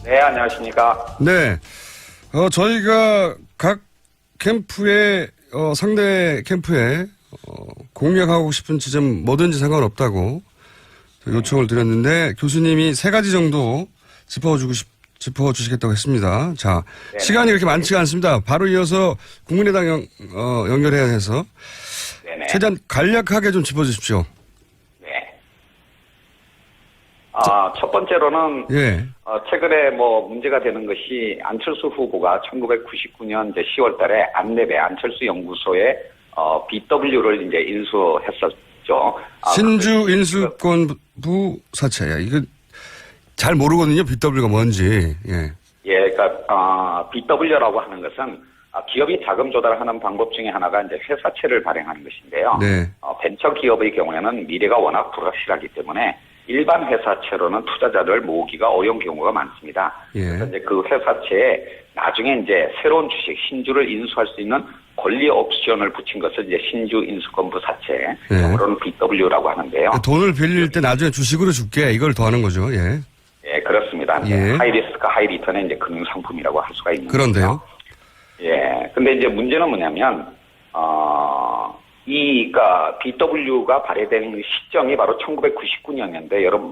네, 안녕하십니까. 네. 저희가 각 캠프에, 상대 캠프에, 공략하고 싶은 지점 뭐든지 상관없다고 요청을 드렸는데 교수님이 3가지 정도 짚어주시겠다고 했습니다. 자, 네네. 시간이 그렇게 많지가 않습니다. 바로 이어서 국민의당 연결해야 해서 네네. 최대한 간략하게 좀 짚어주십시오. 네. 첫 번째로는 예. 최근에 문제가 되는 것이 안철수 후보가 1999년 이제 10월 달에 안내배 안철수 연구소에 BW를 이제 인수했었죠. 신주 인수권부 사채야. 이거 잘 모르거든요. BW가 뭔지. 예. 예, 그러니까 BW라고 하는 것은 기업이 자금 조달하는 방법 중에 하나가 이제 회사채를 발행하는 것인데요. 네. 벤처 기업의 경우에는 미래가 워낙 불확실하기 때문에 일반 회사채로는 투자자를 모으기가 어려운 경우가 많습니다. 예. 그래서 이제 그 회사채에 나중에 이제 새로운 주식 신주를 인수할 수 있는 권리 옵션을 붙인 것을 이제 신주 인수권부 사채, 그런 BW라고 하는데요. 돈을 빌릴 때 나중에 주식으로 줄게 이걸 더하는 거죠. 예. 예, 그렇습니다. 예. 하이 리스크 하이 리턴의 이제 금융 상품이라고 할 수가 있는 그런데요. 거죠. 예. 근데 이제 문제는 뭐냐면 그러니까 BW가 발행된 시점이 바로 1999년인데 여러분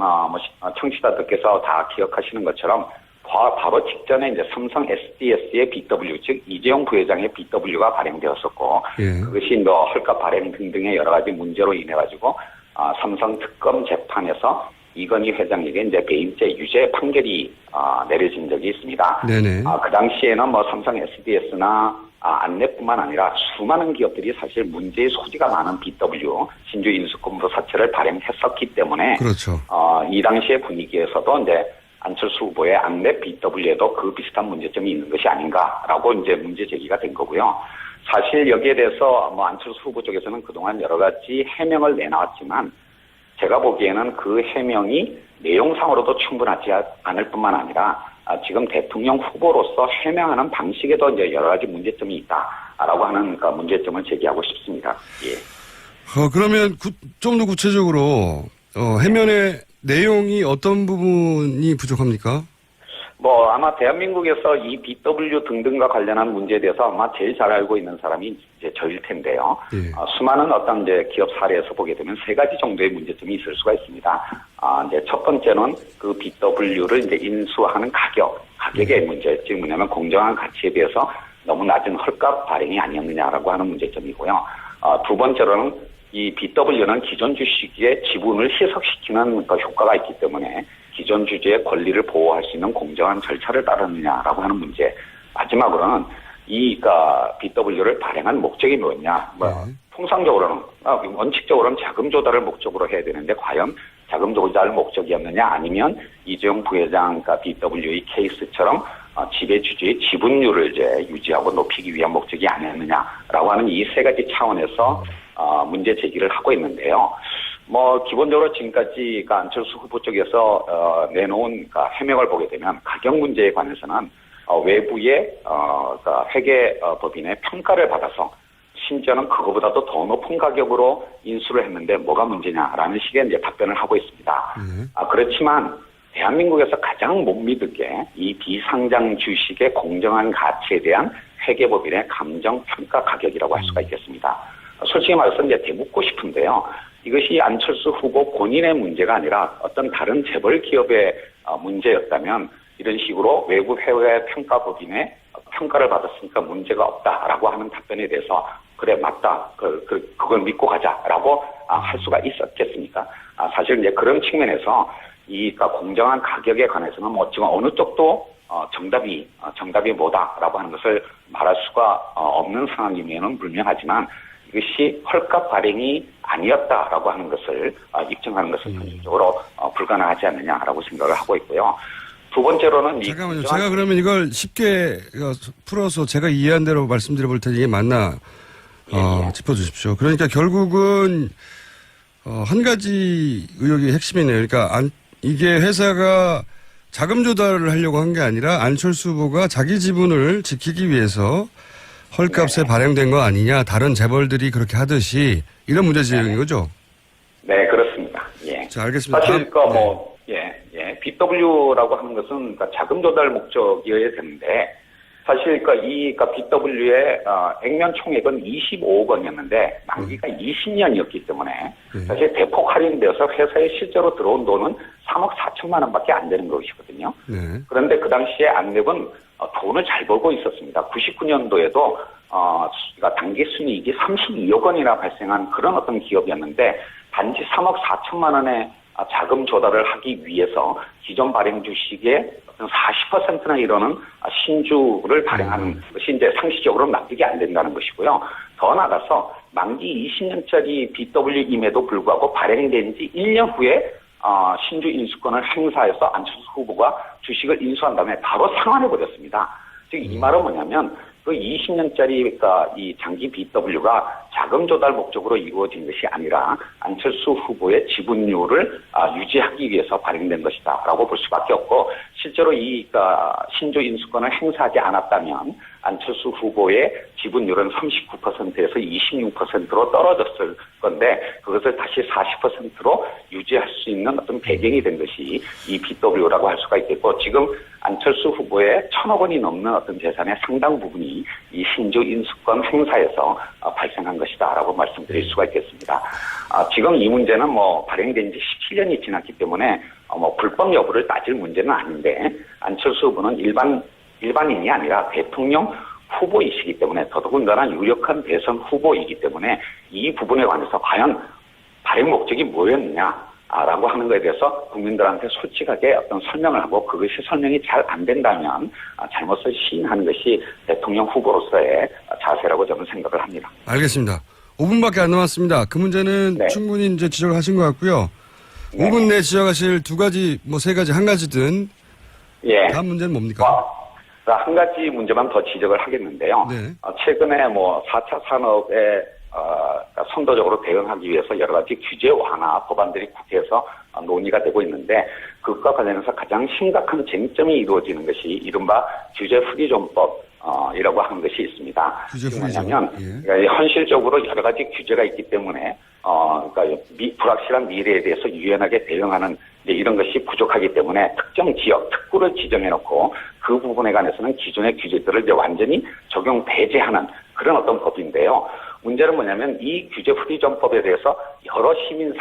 청취자들께서 다 기억하시는 것처럼 바로 직전에 이제 삼성 SDS의 BW 즉 이재용 부회장의 BW가 발행되었었고 예. 그것이 헐값 발행 등등의 여러 가지 문제로 인해 가지고 삼성 특검 재판에서 이건희 회장에게 이제 배임죄 유죄 판결이 내려진 적이 있습니다. 네네. 그 당시에는 삼성 SDS나 안내뿐만 아니라 수많은 기업들이 사실 문제의 소지가 많은 BW 신주 인수권부 사채를 발행했었기 때문에 그렇죠. 이 당시의 분위기에서도 이제 안철수 후보의 안내 BW에도 그 비슷한 문제점이 있는 것이 아닌가라고 이제 문제 제기가 된 거고요. 사실 여기에 대해서 안철수 후보 쪽에서는 그동안 여러 가지 해명을 내놨지만 제가 보기에는 그 해명이 내용상으로도 충분하지 않을 뿐만 아니라 지금 대통령 후보로서 해명하는 방식에도 이제 여러 가지 문제점이 있다라고 하는 문제점을 제기하고 싶습니다. 예. 그러면 좀 더 구체적으로 해면의 내용이 어떤 부분이 부족합니까? 아마 대한민국에서 이 BW 등등과 관련한 문제에 대해서 아마 제일 잘 알고 있는 사람이 이제 저일 텐데요. 예. 수많은 어떤 이제 기업 사례에서 보게 되면 3가지 정도의 문제점이 있을 수가 있습니다. 이제 첫 번째는 그 BW를 이제 인수하는 가격의 문제. 즉 뭐냐면 공정한 가치에 비해서 너무 낮은 헐값 발행이 아니었느냐라고 하는 문제점이고요. 두 번째로는 이 BW는 기존 주식의 지분을 희석시키는 효과가 있기 때문에 기존 주주의 권리를 보호할 수 있는 공정한 절차를 따르느냐라고 하는 문제. 마지막으로는 BW를 발행한 목적이 뭐였냐. 통상적으로는, 원칙적으로는 자금 조달을 목적으로 해야 되는데 과연 자금 조달 목적이었느냐 아니면 이재용 부회장 BW의 케이스처럼 지배주주의 지분율을 이제 유지하고 높이기 위한 목적이 아니었느냐라고 하는 이 3가지 차원에서 문제 제기를 하고 있는데요. 기본적으로 지금까지 안철수 후보 쪽에서 내놓은 해명을 보게 되면 가격 문제에 관해서는 외부의 회계법인의 평가를 받아서 심지어는 그거보다도 더 높은 가격으로 인수를 했는데 뭐가 문제냐라는 식의 이제 답변을 하고 있습니다. 그렇지만 대한민국에서 가장 못 믿을 게 이 비상장 주식의 공정한 가치에 대한 회계법인의 감정평가 가격이라고 할 수가 있겠습니다. 솔직히 말해서 이제 대묻고 싶은데요. 이것이 안철수 후보 본인의 문제가 아니라 어떤 다른 재벌 기업의 문제였다면 이런 식으로 외부 해외 평가법인의 평가를 받았으니까 문제가 없다라고 하는 답변에 대해서 그래 맞다 그걸 믿고 가자라고 할 수가 있었겠습니까? 사실 이제 그런 측면에서 공정한 가격에 관해서는 지금 어느 쪽도 정답이 뭐다라고 하는 것을 말할 수가 없는 상황이면은 불명하지만 이것이 헐값 발행이 아니었다라고 하는 것을 입증하는 것은 현실적으로 불가능하지 않느냐라고 생각을 하고 있고요. 두 번째로는 잠깐만요. 제가 그러면 이걸 쉽게 풀어서 제가 이해한 대로 말씀드려 볼 테니 이게 맞나 짚어주십시오. 그러니까 결국은 한 가지 의혹이 핵심이네요. 그러니까 이게 회사가 자금 조달을 하려고 한 게 아니라 안철수 후보가 자기 지분을 지키기 위해서 헐값에 발행된 거 아니냐. 다른 재벌들이 그렇게 하듯이 이런 문제 제기인 거죠? 네, 그렇습니다. 예. 자, 알겠습니다. 사실 BW라고 하는 것은 그러니까 자금 조달 목적이어야 되는데 사실 그러니까 BW의 액면 총액은 25억 원이었는데 만기가 20년이었기 때문에 사실 대폭 할인되어서 회사에 실제로 들어온 돈은 3억 4천만 원밖에 안 되는 것이거든요. 네. 그런데 그 당시에 안랩은 돈을 잘 벌고 있었습니다. 99년도에도 그러니까 단기 순이익이 32억 원이나 발생한 그런 어떤 기업이었는데 단지 3억 4천만 원의 자금 조달을 하기 위해서 기존 발행 주식의 40%나 이르는 신주를 발행하는 것이 이제 상식적으로 납득이 안 된다는 것이고요. 더 나아가서 만기 20년짜리 BW임에도 불구하고 발행된 지 1년 후에 신주 인수권을 행사해서 안철수 후보가 주식을 인수한 다음에 바로 상환해버렸습니다. 즉 이 말은 뭐냐면 그 20년짜리 그러니까 이 장기 BW가 자금 조달 목적으로 이루어진 것이 아니라 안철수 후보의 지분율을 유지하기 위해서 발행된 것이다라고 볼 수밖에 없고 실제로 그러니까 신주 인수권을 행사하지 않았다면 안철수 후보의 지분율은 39%에서 26%로 떨어졌을 건데 그것을 다시 40%로 유지할 수 있는 어떤 배경이 된 것이 이 BW라고 할 수가 있겠고 지금 안철수 후보의 1,000억 원이 넘는 어떤 재산의 상당 부분이 이 신주 인수권 행사에서 발생한 것이다라고 말씀드릴 수가 있겠습니다. 지금 이 문제는 뭐 발행된 지 17년이 지났기 때문에 뭐 불법 여부를 따질 문제는 아닌데 안철수 후보는 일반인이 아니라 대통령 후보이시기 때문에 더더군다나 유력한 대선 후보이기 때문에 이 부분에 관해서 과연 발행 목적이 뭐였느냐라고 하는 것에 대해서 국민들한테 솔직하게 어떤 설명을 하고 그것이 설명이 잘 안 된다면 잘못을 시인하는 것이 대통령 후보로서의 자세라고 저는 생각을 합니다. 알겠습니다. 5분밖에 안 남았습니다. 그 문제는 네. 충분히 이제 지적을 하신 것 같고요. 네. 5분 내에 지적하실 두 가지, 뭐 세 가지, 한 가지든 예. 다음 문제는 뭡니까? 한 가지 문제만 더 지적을 하겠는데요. 네. 최근에 뭐 4차 산업에 선도적으로 대응하기 위해서 여러 가지 규제 완화 법안들이 국회에서 논의가 되고 있는데 그것과 관련해서 가장 심각한 쟁점이 이루어지는 것이 이른바 규제 프리존법이라고 하는 것이 있습니다. 규제 프리존. 뭐냐면 예. 그러니까 현실적으로 여러 가지 규제가 있기 때문에 그러니까 불확실한 미래에 대해서 유연하게 대응하는 이런 것이 부족하기 때문에 특정 지역, 특구를 지정해놓고 그 부분에 관해서는 기존의 규제들을 이제 완전히 적용 배제하는 그런 어떤 법인데요. 문제는 뭐냐면 이 규제 프리존법에 대해서 여러 시민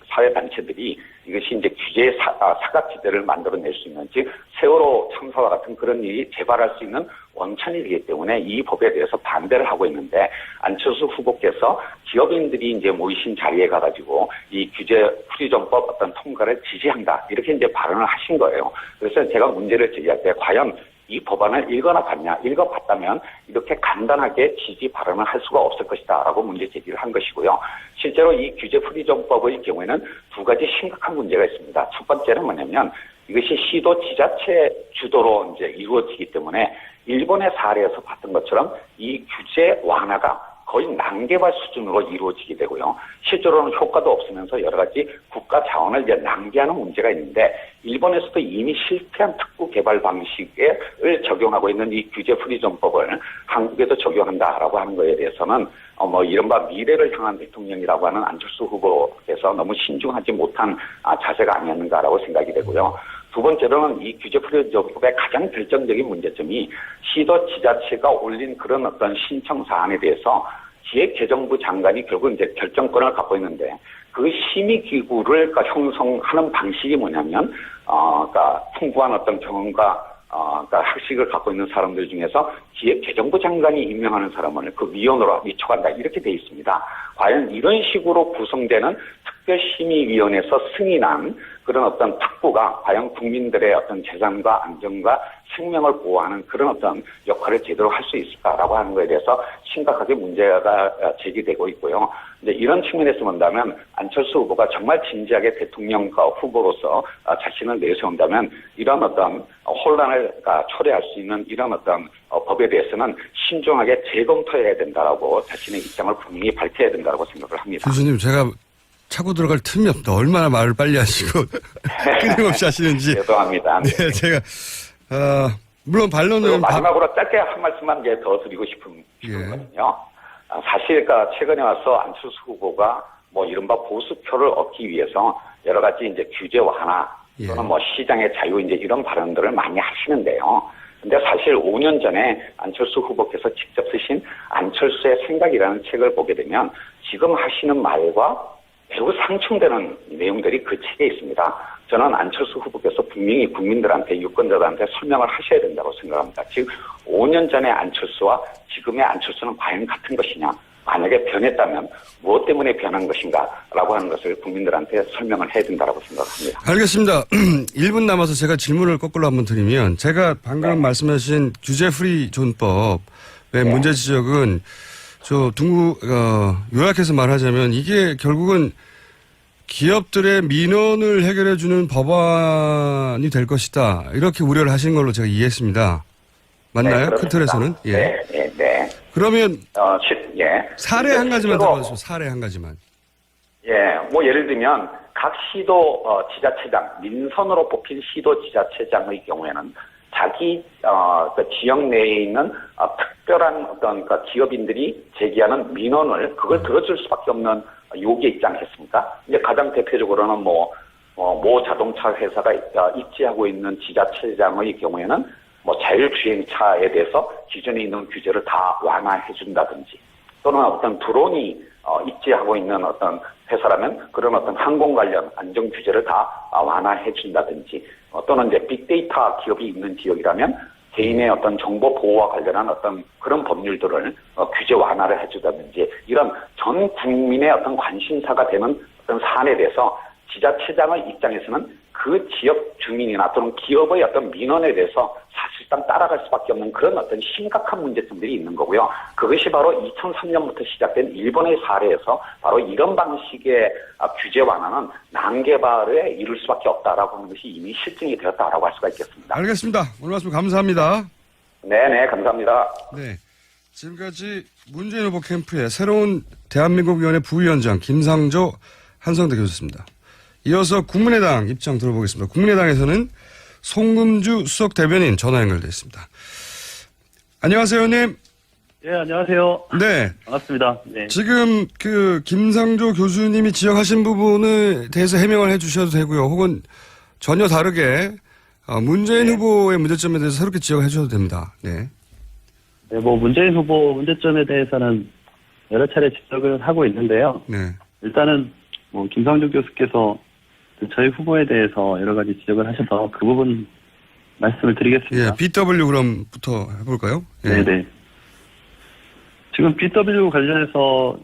사회 단체들이 이것이 이제 규제의 사각지대를 만들어낼 수 있는 즉 세월호 참사와 같은 그런 일이 재발할 수 있는 원천이기 때문에 이 법에 대해서 반대를 하고 있는데 안철수 후보께서 기업인들이 이제 모이신 자리에 가가지고 이 규제 프리존법 어떤 통과를 지지한다 이렇게 이제 발언을 하신 거예요. 그래서 제가 문제를 제기할 때 과연 이 법안을 읽어나 봤냐, 읽어봤다면 이렇게 간단하게 지지 발언을 할 수가 없을 것이다라고 문제 제기를 한 것이고요. 실제로 이 규제 프리존법의 경우에는 두 가지 심각한 문제가 있습니다. 첫 번째는 뭐냐면 이것이 시도 지자체 주도로 이제 이루어지기 때문에 일본의 사례에서 봤던 것처럼 이 규제 완화가 거의 난개발 수준으로 이루어지게 되고요. 실제로는 효과도 없으면서 여러 가지 국가 자원을 이제 낭비하는 문제가 있는데 일본에서도 이미 실패한 특구 개발 방식을 적용하고 있는 이 규제 프리존법을 한국에도 적용한다라고 하는 것에 대해서는 뭐 이른바 미래를 향한 대통령이라고 하는 안철수 후보께서 너무 신중하지 못한 자세가 아니었는가라고 생각이 되고요. 두 번째로는 이 규제 프리존법의 가장 결정적인 문제점이 시도 지자체가 올린 그런 어떤 신청 사안에 대해서 기획재정부 장관이 결국 이제 결정권을 갖고 있는데 그 심의기구를 형성하는 방식이 뭐냐면 그러니까 풍부한 어떤 경험과 그러니까 학식을 갖고 있는 사람들 중에서 기획재정부 장관이 임명하는 사람을 그 위원으로 위촉한다 이렇게 돼 있습니다. 과연 이런 식으로 구성되는 특별심의위원회에서 승인한 그런 어떤 특구가 과연 국민들의 어떤 재산과 안전과 생명을 보호하는 그런 어떤 역할을 제대로 할 수 있을까라고 하는 것에 대해서 심각하게 문제가 제기되고 있고요. 이제 이런 측면에서 본다면 안철수 후보가 정말 진지하게 대통령 후보로서 자신을 내세운다면 이런 어떤 혼란을 초래할 수 있는 이런 어떤 법에 대해서는 신중하게 재검토해야 된다라고 자신의 입장을 분명히 밝혀야 된다고 생각을 합니다. 교수님, 제가 차고 들어갈 틈이 없다. 얼마나 말을 빨리 하시고 끊임없이 하시는지. 죄송합니다. 네, 제가 물론 반론은 마지막으로 짧게 한 말씀만 이제 더 드리고 싶은 거거든요. 사실 최근에 와서 안철수 후보가 뭐 이른바 보수표를 얻기 위해서 여러 가지 이제 규제 완화 또는 뭐 시장의 자유 이제 이런 발언들을 많이 하시는데요. 근데 사실 5년 전에 안철수 후보께서 직접 쓰신 안철수의 생각이라는 책을 보게 되면 지금 하시는 말과 매우 상충되는 내용들이 그 책에 있습니다. 저는 안철수 후보께서 분명히 국민들한테 유권자들한테 설명을 하셔야 된다고 생각합니다. 즉 5년 전의 안철수와 지금의 안철수는 과연 같은 것이냐. 만약에 변했다면 무엇 때문에 변한 것인가라고 하는 것을 국민들한테 설명을 해야 된다고 생각합니다. 알겠습니다. 1분 남아서 제가 질문을 거꾸로 한번 드리면 제가 방금 말씀하신 규제 프리 존법의 문제 지적은 요약해서 말하자면 이게 결국은 기업들의 민원을 해결해주는 법안이 될 것이다. 이렇게 우려를 하신 걸로 제가 이해했습니다. 맞나요? 큰 틀에서는? 네. 그러면 예. 사례 한 가지만 들어보세요. 사례 한 가지만. 예, 뭐 예를 들면 각 시도 지자체장, 민선으로 뽑힌 시도 지자체장의 경우에는 자기 그 지역 내에 있는 특별한 어떤 그 기업인들이 제기하는 민원을 그걸 들어줄 수밖에 없는 요기에 있지 않겠습니까? 이제 가장 대표적으로는 모 자동차 회사가 입지하고 있는 지자체장의 경우에는 뭐 자율주행차에 대해서 기존에 있는 규제를 다 완화해 준다든지 또는 어떤 드론이 입지하고 있는 어떤 회사라면 그런 어떤 항공 관련 안전 규제를 다 완화해 준다든지 또는 이제 빅데이터 기업이 있는 지역이라면 개인의 어떤 정보 보호와 관련한 어떤 그런 법률들을 규제 완화를 해주다든지 이런 전 국민의 어떤 관심사가 되는 어떤 사안에 대해서 지자체장의 입장에서는 그 지역 주민이나 또는 기업의 어떤 민원에 대해서 사실상 따라갈 수밖에 없는 그런 어떤 심각한 문제점들이 있는 거고요. 그것이 바로 2003년부터 시작된 일본의 사례에서 바로 이런 방식의 규제 완화는 난개발에 이룰 수밖에 없다라고 하는 것이 이미 실증이 되었다라고 할 수가 있겠습니다. 알겠습니다. 오늘 말씀 감사합니다. 네네, 감사합니다. 네. 지금까지 문재인 후보 캠프의 새로운 대한민국위원회 부위원장 김상조 한성대 교수였습니다. 이어서 국민의당 입장 들어보겠습니다. 국민의당에서는 송금주 수석 대변인 전화 연결되어 있습니다. 안녕하세요, 의원님. 예, 안녕하세요. 네. 반갑습니다. 네. 지금 김상조 교수님이 지적하신 부분에 대해서 해명을 해 주셔도 되고요. 혹은 전혀 다르게 문재인 후보의 문제점에 대해서 새롭게 지적을 해 주셔도 됩니다. 네. 네, 문재인 후보 문제점에 대해서는 여러 차례 지적을 하고 있는데요. 네. 일단은 김상조 교수께서 저희 후보에 대해서 여러 가지 지적을 하셔서 그 부분 말씀을 드리겠습니다. 예, BW 그럼부터 해볼까요? 예. 네네. 지금 BW 관련해서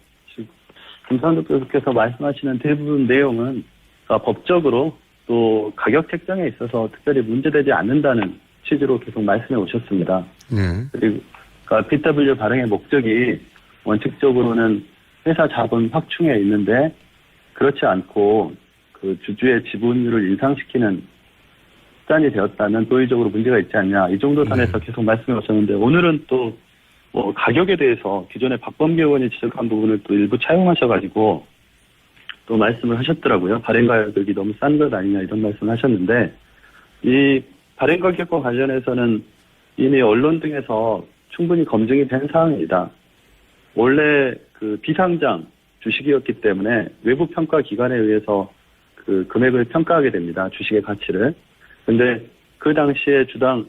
김상조 교수께서 말씀하시는 대부분 내용은 법적으로 또 가격 책정에 있어서 특별히 문제되지 않는다는 취지로 계속 말씀해 오셨습니다. 네. 그리고 BW 발행의 목적이 원칙적으로는 회사 자본 확충에 있는데 그렇지 않고 그 주주의 지분율을 인상시키는 수단이 되었다면 도의적으로 문제가 있지 않냐 이 정도 선에서 계속 말씀해 오셨는데 오늘은 또 가격에 대해서 기존에 박범계 의원이 지적한 부분을 또 일부 차용하셔가지고 또 말씀을 하셨더라고요. 발행 가격이 너무 싼 것 아니냐 이런 말씀을 하셨는데 이 발행 가격과 관련해서는 이미 언론 등에서 충분히 검증이 된 사항입니다. 원래 그 비상장 주식이었기 때문에 외부 평가 기관에 의해서 그 금액을 평가하게 됩니다. 주식의 가치를. 근데 그 당시에 주당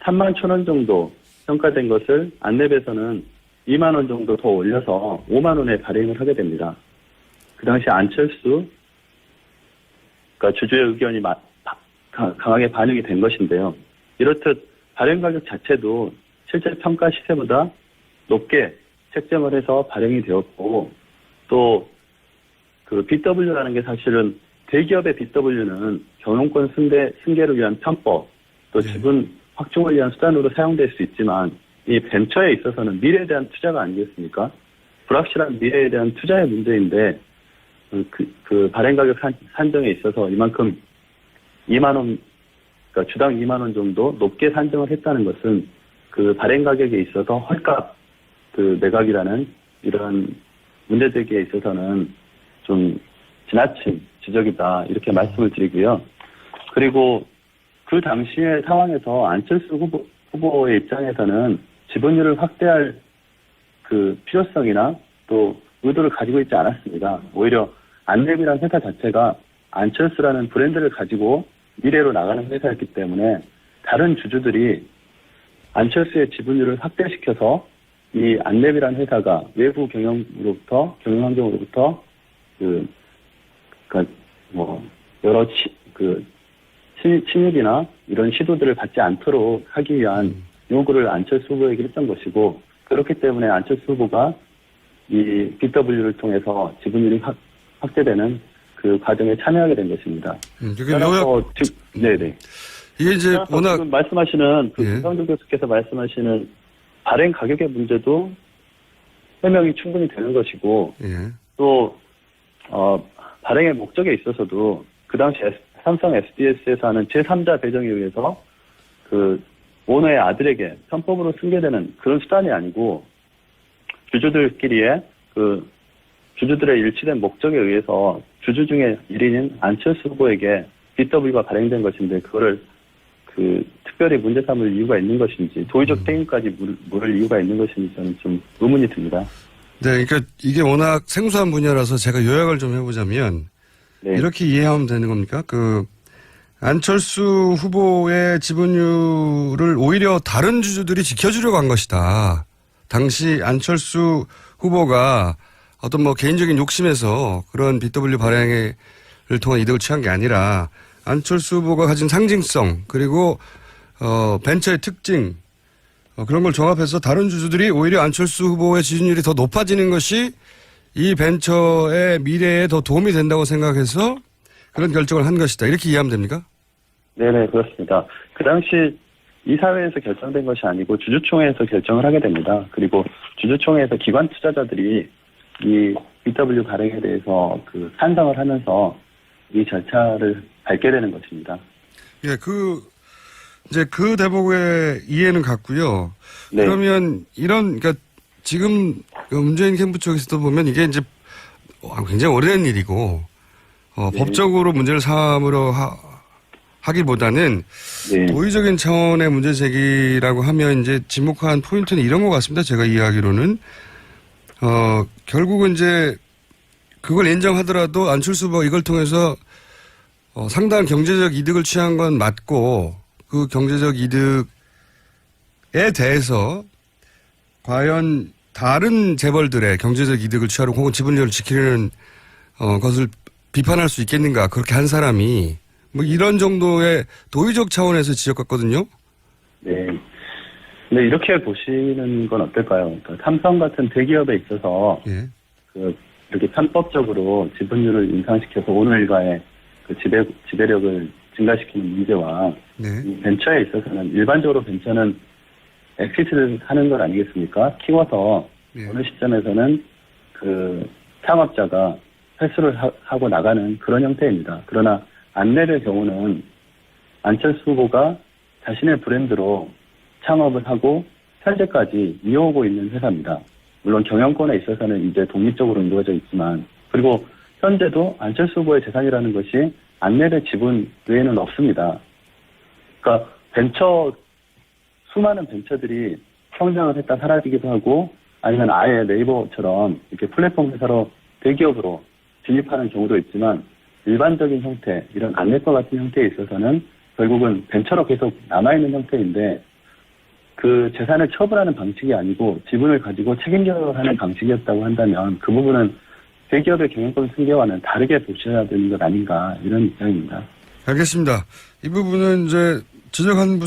31,000원 정도 평가된 것을 안랩에서는 2만 원 정도 더 올려서 5만 원에 발행을 하게 됩니다. 그 당시 안철수 그러니까 주주의 의견이 강하게 반영이 된 것인데요. 이렇듯 발행 가격 자체도 실제 평가 시세보다 높게 책정을 해서 발행이 되었고 또 그 BW라는 게 사실은 대기업의 BW는 경영권 승계를 위한 편법 또 지분 확충을 위한 수단으로 사용될 수 있지만 이 벤처에 있어서는 미래에 대한 투자가 아니겠습니까? 불확실한 미래에 대한 투자의 문제인데 그 발행 가격 산정에 있어서 이만큼 2만 원 그러니까 주당 2만 원 정도 높게 산정을 했다는 것은 그 발행 가격에 있어서 헐값 그 매각이라는 이런 문제 제기에 있어서는 좀 지나친 지적이다 이렇게 말씀을 드리고요. 그리고 그 당시의 상황에서 안철수 후보의 입장에서는 지분율을 확대할 그 필요성이나 또 의도를 가지고 있지 않았습니다. 오히려 안랩이라는 회사 자체가 안철수라는 브랜드를 가지고 미래로 나가는 회사였기 때문에 다른 주주들이 안철수의 지분율을 확대시켜서 이 안랩이라는 회사가 외부 경영 환경으로부터 여러 침입이나 이런 시도들을 받지 않도록 하기 위한 요구를 안철수 후보에게 했던 것이고, 그렇기 때문에 안철수 후보가 이 BW를 통해서 지분율이 확대되는 그 과정에 참여하게 된 것입니다. 네네. 이게 이제 워낙 지금 말씀하시는 예. 김상조 교수께서 말씀하시는 발행 가격의 문제도 해명이 충분히 되는 것이고, 예. 또 발행의 목적에 있어서도 그 당시 삼성 SDS에서 하는 제3자 배정에 의해서 그 오너의 아들에게 편법으로 승계되는 그런 수단이 아니고, 주주들끼리의 주주들의 일치된 목적에 의해서 주주 중에 1인인 안철수 후보에게 BW가 발행된 것인데, 그거를 특별히 문제 삼을 이유가 있는 것인지, 도의적 책임까지 물을 이유가 있는 것인지 저는 좀 의문이 듭니다. 네, 그러니까 이게 워낙 생소한 분야라서 제가 요약을 좀 해보자면 네. 이렇게 이해하면 되는 겁니까? 안철수 후보의 지분율을 오히려 다른 주주들이 지켜주려고 한 것이다. 당시 안철수 후보가 어떤 개인적인 욕심에서 그런 BW 발행을 통한 이득을 취한 게 아니라 안철수 후보가 가진 상징성, 그리고 벤처의 특징, 그런 걸 종합해서 다른 주주들이 오히려 안철수 후보의 지지율이 더 높아지는 것이 이 벤처의 미래에 더 도움이 된다고 생각해서 그런 결정을 한 것이다. 이렇게 이해하면 됩니까? 네네, 그렇습니다. 그 당시 이사회에서 결정된 것이 아니고 주주총회에서 결정을 하게 됩니다. 그리고 주주총회에서 기관 투자자들이 이 BW 발행에 대해서 찬성을 하면서 이 절차를 밟게 되는 것입니다. 예, 이제 그 대목의 이해는 갔고요. 네. 그러면 그러니까 지금 문재인 캠프 쪽에서도 보면 이게 이제 굉장히 오래된 일이고, 네. 법적으로 문제를 삼으려 하기보다는 네. 도의적인 차원의 문제 제기라고 하면 이제 지목한 포인트는 이런 것 같습니다. 제가 이해하기로는. 결국은 이제 그걸 인정하더라도 안철수 후보가 이걸 통해서 상당한 경제적 이득을 취한 건 맞고, 그 경제적 이득에 대해서 과연 다른 재벌들의 경제적 이득을 취하려고 혹은 지분율을 지키려는 것을 비판할 수 있겠는가, 그렇게 한 사람이 이런 정도의 도의적 차원에서 지적했거든요. 네. 근데 이렇게 보시는 건 어떨까요? 그러니까 삼성 같은 대기업에 있어서 예. 이렇게 편법적으로 지분율을 인상시켜서 오늘 일가의 지배력을 증가시키는 문제와 네. 이 벤처에 있어서는 일반적으로 벤처는 엑시트를 하는 것 아니겠습니까? 키워서 예. 어느 시점에서는 창업자가 회수를 하고 나가는 그런 형태입니다. 그러나 안랩의 경우는 안철수 후보가 자신의 브랜드로 창업을 하고 현재까지 이어오고 있는 회사입니다. 물론 경영권에 있어서는 이제 독립적으로 이루어져 있지만, 그리고 현재도 안철수 후보의 재산이라는 것이 안랩의 지분 외에는 없습니다. 그러니까 수많은 벤처들이 성장을 했다 사라지기도 하고, 아니면 아예 네이버처럼 이렇게 플랫폼 회사로 대기업으로 진입하는 경우도 있지만, 일반적인 형태, 이런 안랩과 같은 형태에 있어서는 결국은 벤처로 계속 남아있는 형태인데, 그 재산을 처분하는 방식이 아니고 지분을 가지고 책임져야 하는 방식이었다고 한다면 그 부분은 대기업의 경영권 승계와는 다르게 보셔야 되는 것 아닌가, 이런 입장입니다. 알겠습니다. 이 부분은 이제 지적한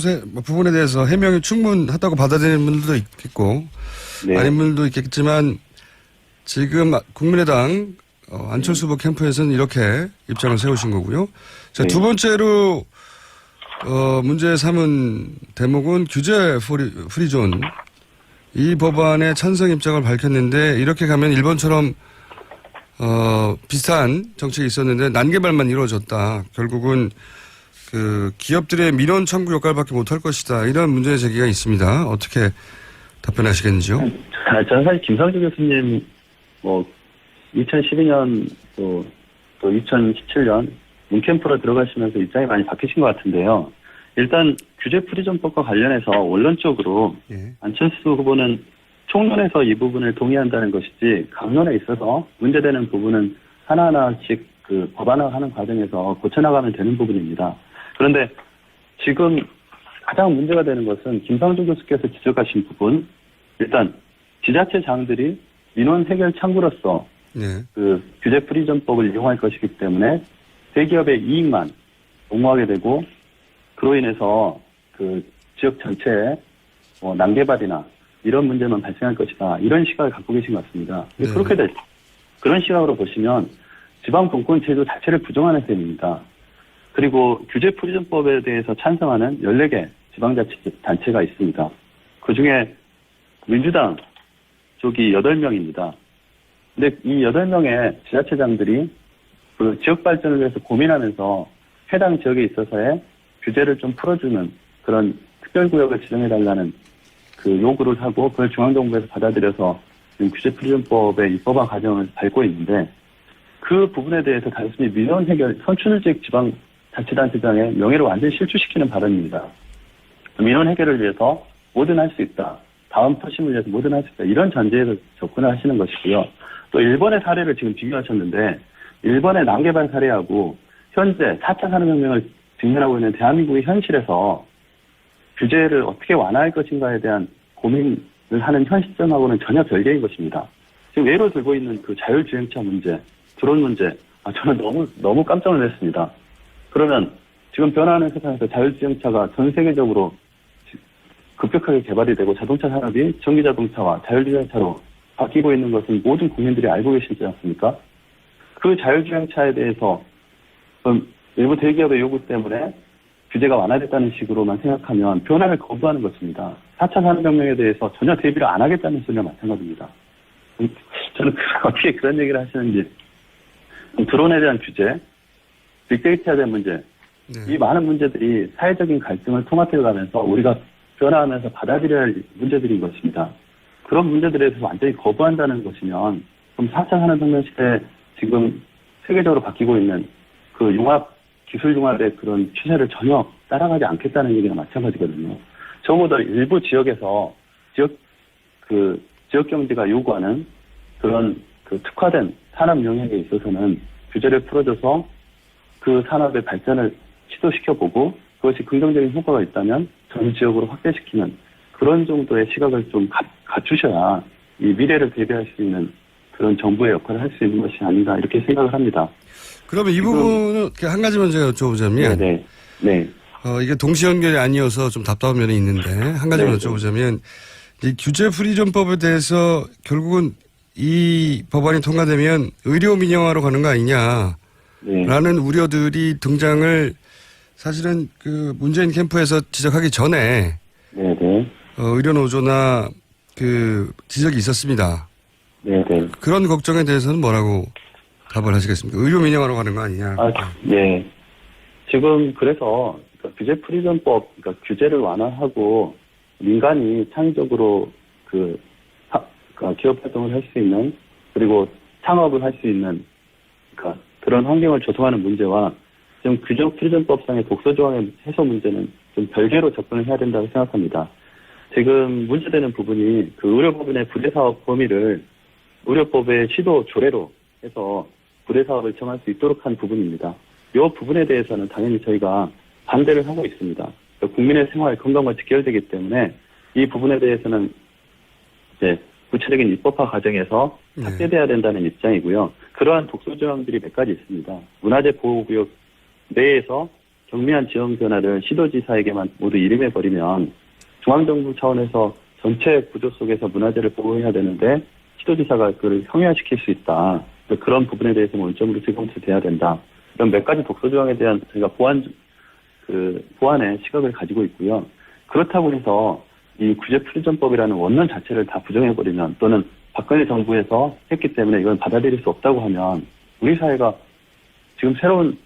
부분에 대해서 해명이 충분하다고 받아들이는 분들도 있겠고, 네. 아닌 분들도 있겠지만, 지금 국민의당 안철수 후보 캠프에서는 이렇게 입장을 세우신 거고요. 자, 네. 두 번째로 문제 삼은 대목은 규제 프리존. 이 법안에 찬성 입장을 밝혔는데, 이렇게 가면 일본처럼 비슷한 정책이 있었는데 난개발만 이루어졌다. 결국은 기업들의 민원 청구 역할밖에 못할 것이다. 이런 문제 제기가 있습니다. 어떻게 답변하시겠는지요? 저는 사실 김상조 교수님 2012년 또 2017년 문캠프로 들어가시면서 입장이 많이 바뀌신 것 같은데요. 일단 규제 프리존법과 관련해서 원론적으로 예. 안철수 후보는 총론에서 이 부분을 동의한다는 것이지, 강론에 있어서 문제되는 부분은 하나하나씩 법안화하는 과정에서 고쳐나가면 되는 부분입니다. 그런데 지금 가장 문제가 되는 것은 김상조 교수께서 지적하신 부분, 일단 지자체장들이 민원 해결 창구로서 네. 그 규제 프리전법을 이용할 것이기 때문에 대기업의 이익만 옹호하게 되고 그로 인해서 그 지역 전체에 난개발이나 이런 문제만 발생할 것이다. 이런 시각을 갖고 계신 것 같습니다. 네. 그렇게 그런 시각으로 보시면 지방 분권 제도 자체를 부정하는 셈입니다. 그리고 규제 프리전법에 대해서 찬성하는 14개 지방자치단체가 있습니다. 그중에 민주당 쪽이 8명입니다. 근데 이 8명의 지자체장들이 그 지역 발전을 위해서 고민하면서 해당 지역에 있어서의 규제를 좀 풀어주는 그런 특별구역을 지정해달라는 그 요구를 하고 그걸 중앙정부에서 받아들여서 지금 규제 프리전법의 입법화 과정을 밟고 있는데 그 부분에 대해서 단순히 민원 해결, 선출직 지방자치단체장의 명예를 완전히 실추시키는 발언입니다. 민원 해결을 위해서 뭐든 할 수 있다. 다음 표심을 위해서 뭐든 할 수 있다. 이런 전제에서 접근을 하시는 것이고요. 또 일본의 사례를 지금 비교하셨는데 일본의 난개발 사례하고 현재 4차 산업혁명을 직면하고 있는 대한민국의 현실에서 규제를 어떻게 완화할 것인가에 대한 고민을 하는 현 시점하고는 전혀 별개인 것입니다. 지금 예로 들고 있는 그 자율주행차 문제, 드론 문제, 저는 너무 깜짝 놀랐습니다. 그러면 지금 변화하는 세상에서 자율주행차가 전 세계적으로 급격하게 개발이 되고 자동차 산업이 전기자동차와 자율주행차로 바뀌고 있는 것은 모든 국민들이 알고 계시지 않습니까? 그 자율주행차에 대해서 일부 대기업의 요구 때문에 규제가 완화됐다는 식으로만 생각하면 변화를 거부하는 것입니다. 4차 산업혁명에 대해서 전혀 대비를 안 하겠다는 소리와 마찬가지입니다. 저는 어떻게 그런 얘기를 하시는지 드론에 대한 규제, 빅데이터에 대한 문제, 이 많은 문제들이 사회적인 갈등을 통합해가면서 우리가 변화하면서 받아들여야 할 문제들인 것입니다. 그런 문제들에 대해서 완전히 거부한다는 것이면 그럼 4차 산업혁명 시대에 지금 세계적으로 바뀌고 있는 그 기술 융합의 그런 추세를 전혀 따라가지 않겠다는 얘기가 마찬가지거든요. 적어도 일부 지역에서 지역 경제가 요구하는 그런 그 특화된 산업 영역에 있어서는 규제를 풀어줘서 그 산업의 발전을 시도시켜보고 그것이 긍정적인 효과가 있다면 전 지역으로 확대시키는 그런 정도의 시각을 좀 갖추셔야 이 미래를 대비할 수 있는 그런 정부의 역할을 할 수 있는 것이 아닌가 이렇게 생각을 합니다. 그러면 이 부분은 한 가지만 제가 여쭤보자면 네. 이게 동시 연결이 아니어서 좀 답답한 면이 있는데 한 가지만 여쭤보자면 이 규제 프리전법에 대해서 결국은 이 법안이 통과되면 의료 민영화로 가는 거 아니냐라는 우려들이 등장을 사실은 그 문재인 캠프에서 지적하기 전에 의료 노조나 그 지적이 있었습니다. 그런 걱정에 대해서는 뭐라고 답을 하시겠습니까? 의료 민영화로 가는 거 아니냐? 네. 지금 그래서 규제 프리전법, 그러니까 규제를 완화하고 민간이 창의적으로 기업 활동을 할 수 있는 그리고 창업을 할 수 있는 그런 환경을 조성하는 문제와 지금 규제 프리전법상의 독소 조항의 해소 문제는 좀 별개로 접근을 해야 된다고 생각합니다. 지금 문제되는 부분이 그 의료법인의 부대사업 범위를 의료법의 시도 조례로 해서 부대사업을 정할 수 있도록 한 부분입니다. 이 부분에 대해서는 당연히 저희가 반대를 하고 있습니다. 국민의 생활, 건강과 직결되기 때문에 이 부분에 대해서는 이제 구체적인 입법화 과정에서 삭제돼야 된다는 입장이고요. 그러한 독소 조항들이 몇 가지 있습니다. 문화재 보호구역 내에서 경미한 지형 변화를 시도지사에게만 모두 일임해버리면 중앙정부 차원에서 전체 구조 속에서 문화재를 보호해야 되는데 시도지사가 그걸 형해화시킬 수 있다. 그런 부분에 대해서는 원점으로 재검토돼야 된다. 이런 몇 가지 독소 조항에 대한 저희가 보완의 시각을 가지고 있고요. 그렇다고 해서 이 규제 프리전법이라는 원론 자체를 다 부정해버리면 또는 박근혜 정부에서 했기 때문에 이건 받아들일 수 없다고 하면 우리 사회가 지금 새로운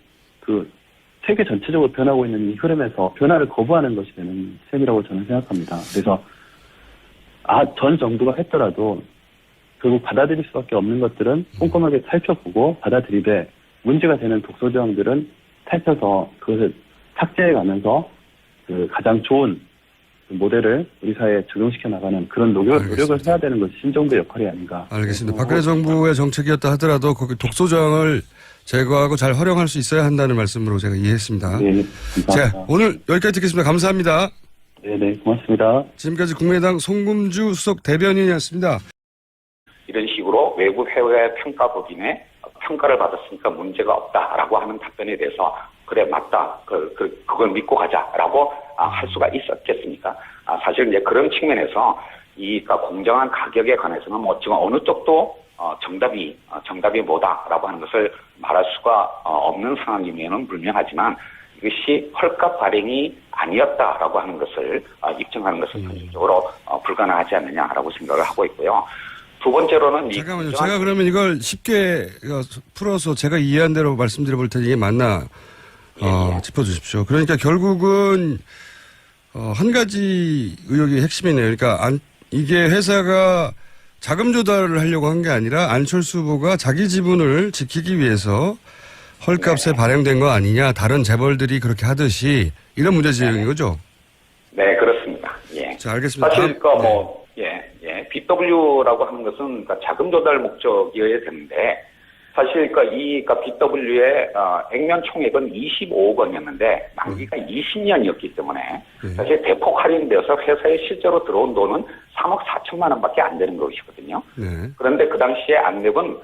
세계 전체적으로 변하고 있는 이 흐름에서 변화를 거부하는 것이 되는 셈이라고 저는 생각합니다. 그래서 전 정부가 했더라도 결국 받아들일 수밖에 없는 것들은 꼼꼼하게 살펴보고 받아들이되 문제가 되는 독소 조항들은 살펴서 그것을 삭제해 가면서 가장 좋은 모델을 우리 사회에 적용시켜 나가는 그런 노력을 해야 되는 것이 신정부의 역할이 아닌가. 알겠습니다. 박근혜 정부의 정책이었다 하더라도 거기 독소조항을 제거하고 잘 활용할 수 있어야 한다는 말씀으로 제가 이해했습니다. 네, 감사합니다. 자, 오늘 여기까지 듣겠습니다. 감사합니다. 네, 고맙습니다. 지금까지 국민의당 송금주 수석 대변인이었습니다. 이런 식으로 외부 해외 평가법인의 평가를 받았으니까 문제가 없다라고 하는 답변에 대해서 그래 맞다 그걸 믿고 가자라고 할 수가 있었겠습니까? 사실 이제 그런 측면에서 그러니까 공정한 가격에 관해서는 뭐 지금 어느 쪽도 정답이 뭐다라고 하는 것을 말할 수가 없는 상황이면은 불명하지만 이것이 헐값 발행이 아니었다라고 하는 것을 입증하는 것은 현실적으로 불가능하지 않느냐라고 생각을 하고 있고요. 두 번째로는 잠깐만요. 제가 그러면 이걸 쉽게 풀어서 제가 이해한 대로 말씀드려 볼 테니 이게 맞나 짚어주십시오. 그러니까 결국은 한 가지 의혹이 핵심이네요. 그러니까 이게 회사가 자금 조달을 하려고 한 게 아니라 안철수 후보가 자기 지분을 지키기 위해서 헐값에 발행된 거 아니냐. 다른 재벌들이 그렇게 하듯이 이런 문제 제기인 거죠? 네, 그렇습니다. 예. 자, 알겠습니다. 사실 BW라고 하는 것은 그러니까 자금 조달 목적이어야 되는데 사실 그러니까 BW의 액면 총액은 25억 원이었는데 만기가 20년이었기 때문에 사실 대폭 할인되어서 회사에 실제로 들어온 돈은 3억 4천만 원밖에 안 되는 것이거든요. 네. 그런데 그 당시에 안랩은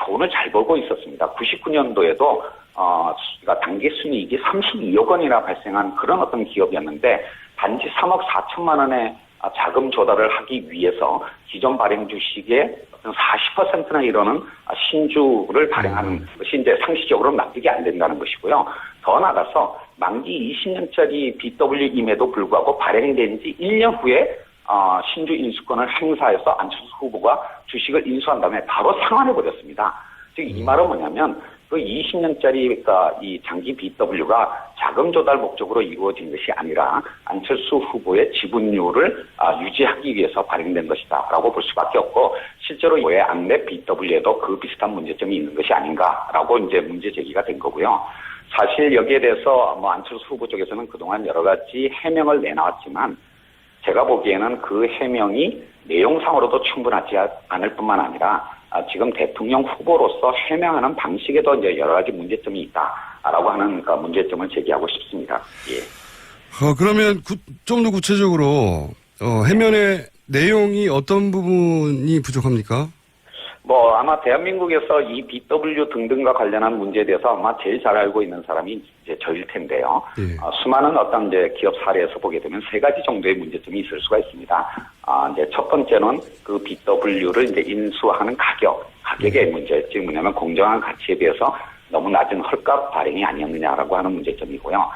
돈을 잘 벌고 있었습니다. 99년도에도 그러니까 단기 순이익이 32억 원이나 발생한 그런 어떤 기업이었는데 단지 3억 4천만 원의 자금 조달을 하기 위해서 기존 발행 주식의 40%나 이르는 신주를 발행하는 것이 이제 상식적으로 납득이 안 된다는 것이고요. 더 나아가서 만기 20년짜리 BW임에도 불구하고 발행된 지 1년 후에 신주 인수권을 행사해서 안철수 후보가 주식을 인수한 다음에 바로 상환해버렸습니다. 즉 이 말은 뭐냐면 그 20년짜리 그러니까 이 장기 BW가 자금 조달 목적으로 이루어진 것이 아니라 안철수 후보의 지분율을 유지하기 위해서 발행된 것이다라고 볼 수밖에 없고 실제로 왜 안랩 BW에도 그 비슷한 문제점이 있는 것이 아닌가라고 이제 문제 제기가 된 거고요. 사실 여기에 대해서 뭐 안철수 후보 쪽에서는 그동안 여러 가지 해명을 내놨지만 제가 보기에는 그 해명이 내용상으로도 충분하지 않을 뿐만 아니라 지금 대통령 후보로서 해명하는 방식에도 이제 여러 가지 문제점이 있다라고 하는 문제점을 제기하고 싶습니다. 예. 그러면 좀 더 구체적으로 해명의 내용이 어떤 부분이 부족합니까? 뭐 아마 대한민국에서 이 BW 등등과 관련한 문제에 대해서 아마 제일 잘 알고 있는 사람이 이제 저일 텐데요. 예. 수많은 어떤 이제 기업 사례에서 보게 되면 세 가지 정도의 문제점이 있을 수가 있습니다. 이제 첫 번째는 그 BW를 이제 인수하는 가격의 문제. 즉 뭐냐면 공정한 가치에 비해서 너무 낮은 헐값 발행이 아니었느냐라고 하는 문제점이고요.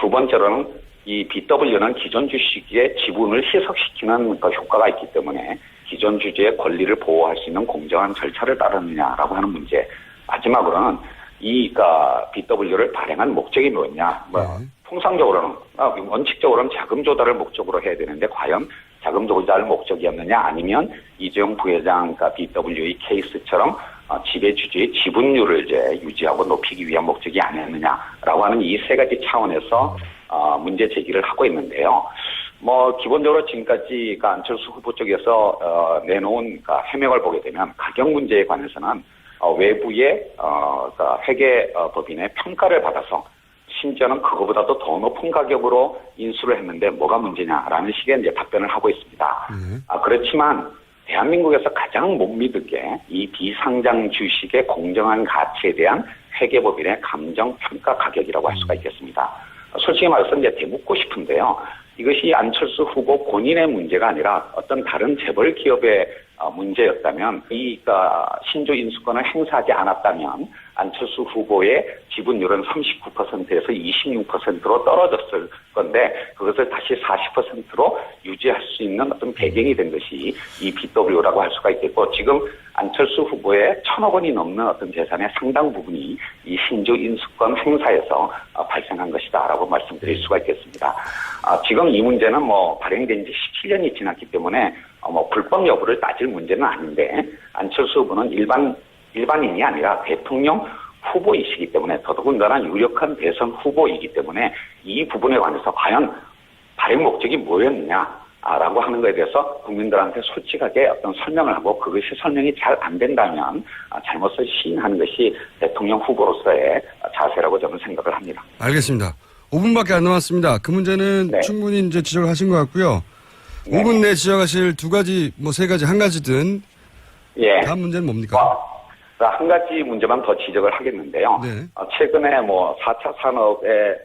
두 번째로는 이 BW는 기존 주식의 지분을 희석시키는 효과가 있기 때문에 기존 주주의 권리를 보호할 수 있는 공정한 절차를 따르느냐라고 하는 문제. 마지막으로는 BW를 발행한 목적이 뭐냐. 통상적으로는, 원칙적으로는 자금 조달을 목적으로 해야 되는데 과연 자금 조달 목적이었느냐 아니면 이재용 부회장, BW의 케이스처럼 지배주주의 지분율을 이제 유지하고 높이기 위한 목적이 아니었느냐라고 하는 이 세 가지 차원에서 문제 제기를 하고 있는데요. 뭐 기본적으로 지금까지 안철수 후보 쪽에서 내놓은 해명을 보게 되면 가격 문제에 관해서는 외부의 회계법인의 평가를 받아서 심지어는 그거보다도 더 높은 가격으로 인수를 했는데 뭐가 문제냐라는 식의 이제 답변을 하고 있습니다. 그렇지만 대한민국에서 가장 못 믿을 게 이 비상장 주식의 공정한 가치에 대한 회계법인의 감정평가 가격이라고 할 수가 있겠습니다. 솔직히 말해서 이제 대묻고 싶은데요. 이것이 안철수 후보 본인의 문제가 아니라 어떤 다른 재벌 기업의 문제였다면 신주 인수권을 행사하지 않았다면 안철수 후보의 지분율은 39%에서 26%로 떨어졌을 건데 그것을 다시 40%로 유지할 수 있는 어떤 배경이 된 것이 이 BW라고 할 수가 있겠고 지금 안철수 후보의 1,000억 원이 넘는 어떤 재산의 상당 부분이 이 신주 인수권 행사에서 발생한 것이다라고 말씀드릴 수가 있겠습니다. 지금 이 문제는 뭐 발행된 지 17년이 지났기 때문에 불법 여부를 따질 문제는 아닌데 안철수 후보는 일반인이 아니라 대통령 후보이시기 때문에 더더군다나 유력한 대선 후보이기 때문에 이 부분에 관해서 과연 발행 목적이 뭐였느냐라고 하는 것에 대해서 국민들한테 솔직하게 어떤 설명을 하고 그것이 설명이 잘 안 된다면 잘못을 시인하는 것이 대통령 후보로서의 자세라고 저는 생각을 합니다. 알겠습니다. 5분밖에 안 남았습니다. 그 문제는 네. 충분히 이제 지적을 하신 것 같고요. 네. 5분 내에 지적하실 두 가지, 뭐 세 가지, 한 가지든 예. 다음 문제는 뭡니까? 한 가지 문제만 더 지적을 하겠는데요. 네. 최근에 뭐 4차 산업에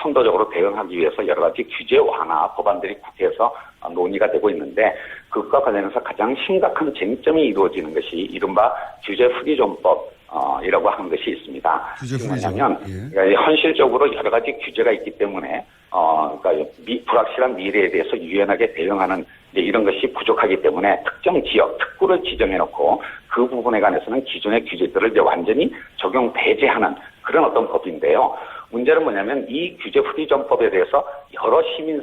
선도적으로 대응하기 위해서 여러 가지 규제 완화 법안들이 국회에서 논의가 되고 있는데 그것과 관련해서 가장 심각한 쟁점이 이루어지는 것이 이른바 규제 후리존법이라고 하는 것이 있습니다. 규제 후리존. 뭐냐면 예. 그러니까 현실적으로 여러 가지 규제가 있기 때문에 그러니까 불확실한 미래에 대해서 유연하게 대응하는 이런 것이 부족하기 때문에 특정 지역, 특구를 지정해놓고 그 부분에 관해서는 기존의 규제들을 이제 완전히 적용 배제하는 그런 어떤 법인데요. 문제는 뭐냐면 이 규제 후리존법에 대해서 여러 시민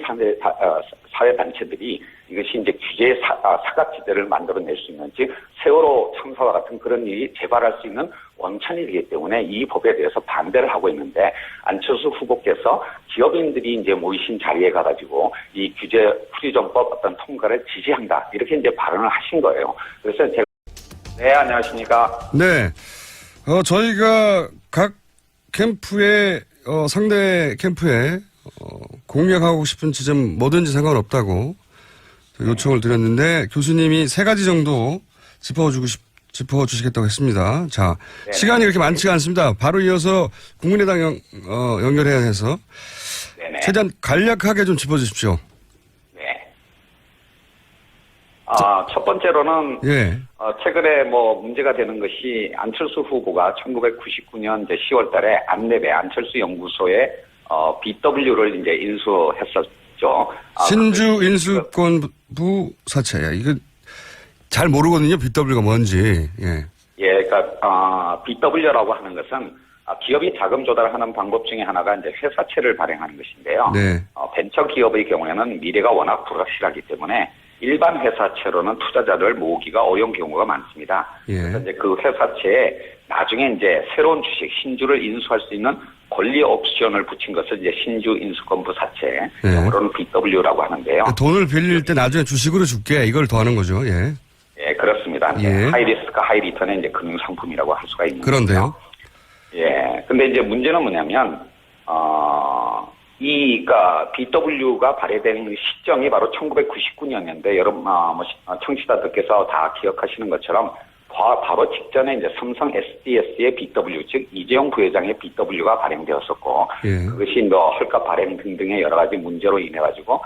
사회 단체들이 이것이 이제 규제의 사각지대를 만들어낼 수 있는, 즉 세월호 참사와 같은 그런 일이 재발할 수 있는 원천이기 때문에 이 법에 대해서 반대를 하고 있는데 안철수 후보께서 기업인들이 이제 모이신 자리에 가가지고 이 규제 후리존법 어떤 통과를 지지한다 이렇게 이제 발언을 하신 거예요. 그래서 제가 네 안녕하십니까. 네. 저희가 각 캠프에 상대 캠프에 공략하고 싶은 지점 뭐든지 상관없다고 요청을 드렸는데 교수님이 세 가지 정도 짚어주시겠다고 했습니다. 자, 네네. 시간이 그렇게 많지가 않습니다. 바로 이어서 국민의당 연결해야 해서 네네. 최대한 간략하게 좀 짚어주십시오. 네. 첫 번째로는 예. 최근에 뭐 문제가 되는 것이 안철수 후보가 1999년 이제 10월 달에 안내배 안철수 연구소에 BW를 이제 인수했었죠. 신주 인수권부 사채야. 이거 잘 모르거든요. BW가 뭔지. 예. 예, 그러니까 BW라고 하는 것은 기업이 자금 조달하는 방법 중에 하나가 이제 회사채를 발행하는 것인데요. 네. 벤처 기업의 경우에는 미래가 워낙 불확실하기 때문에 일반 회사채로는 투자자를 모으기가 어려운 경우가 많습니다. 예. 그래서 이제 그 회사채에 나중에 이제 새로운 주식 신주를 인수할 수 있는 권리 옵션을 붙인 것을 이제 신주 인수권부 사채, 예. 영어로는 BW라고 하는데요. 돈을 빌릴 때 나중에 주식으로 줄게 이걸 더하는 거죠. 예. 예, 그렇습니다. 예. 하이 리스크 하이 리턴의 이제 금융 상품이라고 할 수가 있는 그런데요. 거죠. 예. 근데 이제 문제는 뭐냐면 그러니까 BW가 발행된 시점이 바로 1999년인데 여러분 청취자들께서 다 기억하시는 것처럼 바로 직전에 이제 삼성 SDS의 BW, 즉 이재용 부회장의 BW가 발행되었었고 예. 그것이 뭐 헐값 발행 등등의 여러 가지 문제로 인해 가지고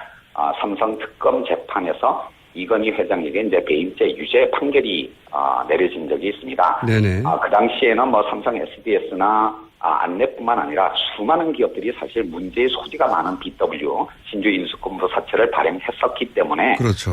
삼성 특검 재판에서 이건희 회장에게 이제 배임죄 유죄 판결이 내려진 적이 있습니다. 네네. 그 당시에는 뭐 삼성 SDS나 안내뿐만 아니라 수많은 기업들이 사실 문제의 소지가 많은 BW 신주 인수권부 사채를 발행했었기 때문에 그렇죠.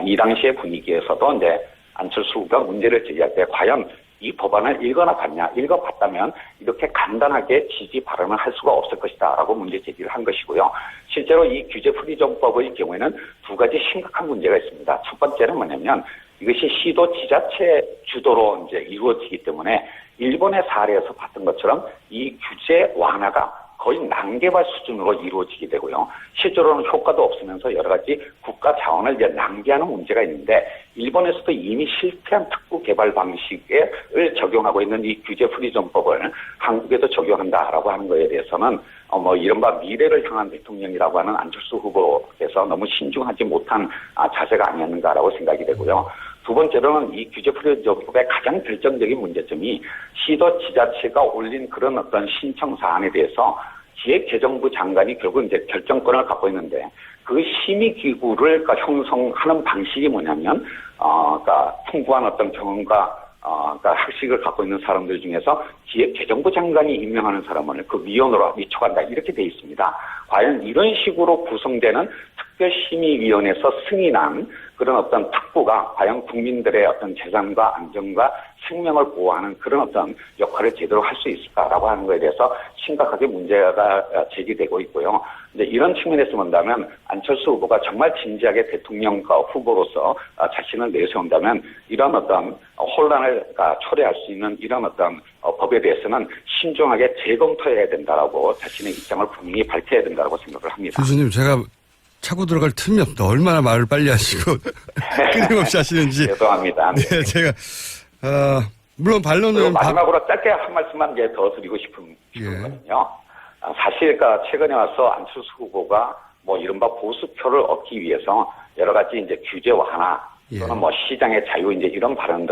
이 당시의 분위기에서도 이제 안철수 후보가 문제를 제기할 때 과연 이 법안을 읽어봤다면 이렇게 간단하게 지지 발언을 할 수가 없을 것이다라고 문제 제기를 한 것이고요. 실제로 이 규제 후리존법의 경우에는 두 가지 심각한 문제가 있습니다. 첫 번째는 뭐냐면 이것이 시도 지자체 주도로 이제 이루어지기 때문에 일본의 사례에서 봤던 것처럼 이 규제 완화가 거의 난개발 수준으로 이루어지게 되고요. 실제로는 효과도 없으면서 여러 가지 국가 자원을 이제 낭비하는 문제가 있는데 일본에서도 이미 실패한 특구 개발 방식을 적용하고 있는 이 규제 후리존법을 한국에도 적용한다라고 하는 거에 대해서는 이른바 미래를 향한 대통령이라고 하는 안철수 후보께서 너무 신중하지 못한 자세가 아니었는가라고 생각이 되고요. 두 번째로는 이 규제 후리존법의 가장 결정적인 문제점이 시도 지자체가 올린 그런 어떤 신청 사안에 대해서 기획재정부 장관이 결국 이제 결정권을 갖고 있는데 그 심의기구를 형성하는 방식이 뭐냐면 그러니까 풍부한 어떤 경험과 그러니까 학식을 갖고 있는 사람들 중에서 기획재정부 장관이 임명하는 사람을 그 위원으로 위촉한다 이렇게 돼 있습니다. 과연 이런 식으로 구성되는 특별심의위원회에서 승인한 그런 어떤 특구가 과연 국민들의 어떤 재산과 안전과 생명을 보호하는 그런 어떤 역할을 제대로 할 수 있을까라고 하는 것에 대해서 심각하게 문제가 제기되고 있고요. 이제 이런 측면에서 본다면 안철수 후보가 정말 진지하게 대통령 후보로서 자신을 내세운다면 이런 어떤 혼란을 초래할 수 있는 이런 어떤 법에 대해서는 신중하게 재검토해야 된다라고 자신의 입장을 분명히 밝혀야 된다고 생각을 합니다. 교수님, 제가 차고 들어갈 틈이 없다. 얼마나 말을 빨리 하시고 끊임없이 하시는지. 죄송합니다. 네, 제가 물론 반론은 마지막으로 짧게 한 말씀만 이제 더 드리고 싶은 거거든요. 사실 최근에 와서 안철수 후보가 뭐 이른바 보수표를 얻기 위해서 여러 가지 이제 규제 완화 또는 뭐 시장의 자유 이제 이런 발언들